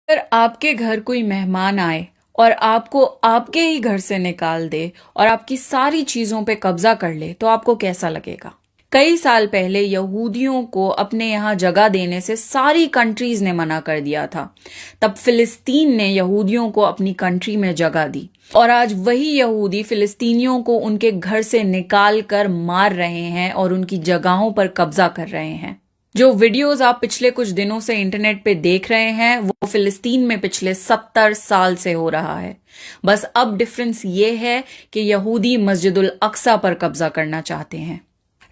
अगर आपके घर कोई मेहमान आए और आपको आपके ही घर से निकाल दे और आपकी सारी चीजों पे कब्जा कर ले तो आपको कैसा लगेगा? कई साल पहले यहूदियों को अपने यहाँ जगह देने से सारी कंट्रीज ने मना कर दिया था। तब फिलिस्तीन ने यहूदियों को अपनी कंट्री में जगह दी और आज वही यहूदी फिलिस्तीनियों को उनके घर से निकाल कर मार रहे हैं और उनकी जगहों पर कब्जा कर रहे हैं। जो वीडियोस आप पिछले कुछ दिनों से इंटरनेट पे देख रहे हैं वो फिलिस्तीन में पिछले 70 साल से हो रहा है। बस अब डिफरेंस ये है कि यहूदी मस्जिदुल अक्सा पर कब्जा करना चाहते हैं।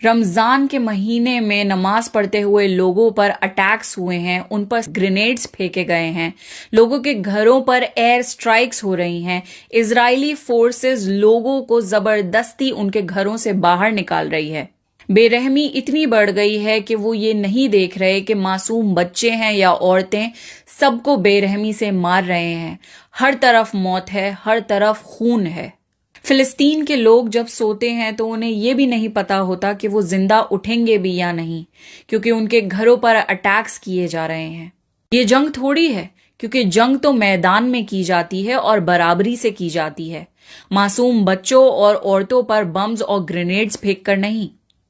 रमजान के महीने में नमाज पढ़ते हुए लोगों पर अटैक्स हुए हैं, उन पर ग्रेनेड्स फेंके गए हैं, लोगों के घरों पर एयर स्ट्राइक्स हो रही हैं, इजरायली फोर्सेस लोगों को जबरदस्ती उनके घरों से बाहर निकाल रही है। बेरहमी इतनी बढ़ गई है कि वो ये नहीं देख रहे कि मासूम बच्चे हैं या औरतें, सबको बेरहमी से मार रहे हैं। हर तरफ मौत है, हर तरफ खून है। फिलिस्तीन के लोग जब सोते हैं तो उन्हें ये भी नहीं पता होता कि वो जिंदा उठेंगे भी या नहीं, क्योंकि उनके घरों पर अटैक्स किए जा रहे हैं। ये जंग थोड़ी है, क्योंकि जंग तो मैदान में की जाती है और बराबरी से की जाती है, मासूम बच्चों और औरतों पर बम्स और ग्रेनेड्स फेंक कर नहीं।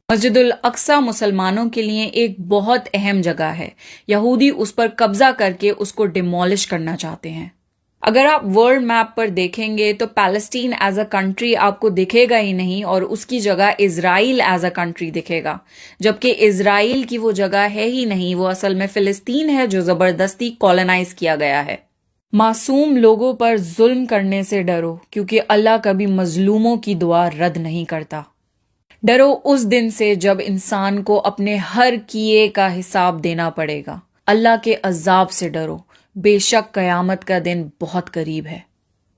मस्जिदुल अक्सा मुसलमानों के लिए एक बहुत अहम जगह है। यहूदी उस पर कब्जा करके उसको डिमोलिश करना चाहते हैं। अगर आप वर्ल्ड मैप पर देखेंगे तो पैलेस्टीन एज अ कंट्री आपको दिखेगा ही नहीं और उसकी जगह इजराइल एज अ कंट्री दिखेगा, जबकि इजराइल की वो जगह है ही नहीं। वो असल में फिलिस्तीन है जो जबरदस्ती कॉलोनाइज किया गया है। मासूम लोगों पर जुल्म करने से डरो, क्योंकि अल्लाह कभी मजलूमों की दुआ रद्द नहीं करता। डरो उस दिन से जब इंसान को अपने हर किए का हिसाब देना पड़ेगा। अल्लाह के अजाब से डरो, बेशक कयामत का दिन बहुत करीब है।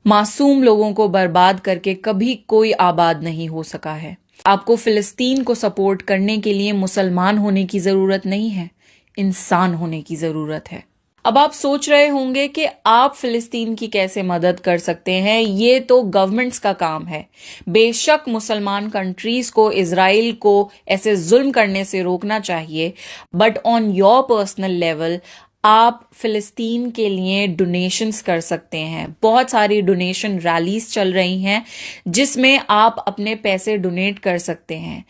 मासूम लोगों को बर्बाद करके कभी कोई आबाद नहीं हो सका है। आपको फिलिस्तीन को सपोर्ट करने के लिए मुसलमान होने की जरूरत नहीं है, इंसान होने की जरूरत है। अब आप सोच रहे होंगे कि आप फिलिस्तीन की कैसे मदद कर सकते हैं। ये तो गवर्नमेंट्स का काम है। बेशक मुसलमान कंट्रीज को इजराइल को ऐसे जुल्म करने से रोकना चाहिए, but on your personal level आप फिलिस्तीन के लिए डोनेशंस कर सकते हैं। बहुत सारी डोनेशन रैलीज चल रही हैं जिसमें आप अपने पैसे डोनेट कर सकते हैं।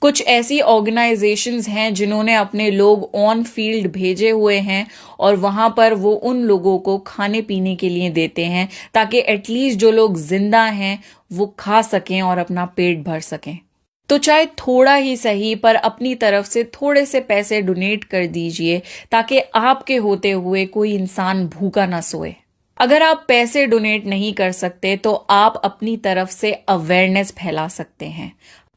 कुछ ऐसी ऑर्गेनाइजेशंस हैं जिन्होंने अपने लोग ऑन फील्ड भेजे हुए हैं और वहां पर वो उन लोगों को खाने पीने के लिए देते हैं ताकि एटलीस्ट जो लोग जिंदा हैं वो खा सकें और अपना पेट भर सकें। तो चाहे थोड़ा ही सही पर अपनी तरफ से थोड़े से पैसे डोनेट कर दीजिए ताकि आपके होते हुए कोई इंसान भूखा ना सोए। अगर आप पैसे डोनेट नहीं कर सकते तो आप अपनी तरफ से अवेयरनेस फैला सकते हैं।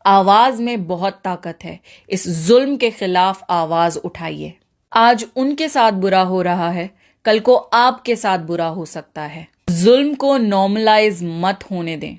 आवाज में बहुत ताकत है, इस जुल्म के खिलाफ आवाज उठाइए। आज उनके साथ बुरा हो रहा है, कल को आपके साथ बुरा हो सकता है। जुल्म को नॉर्मलाइज मत होने दें।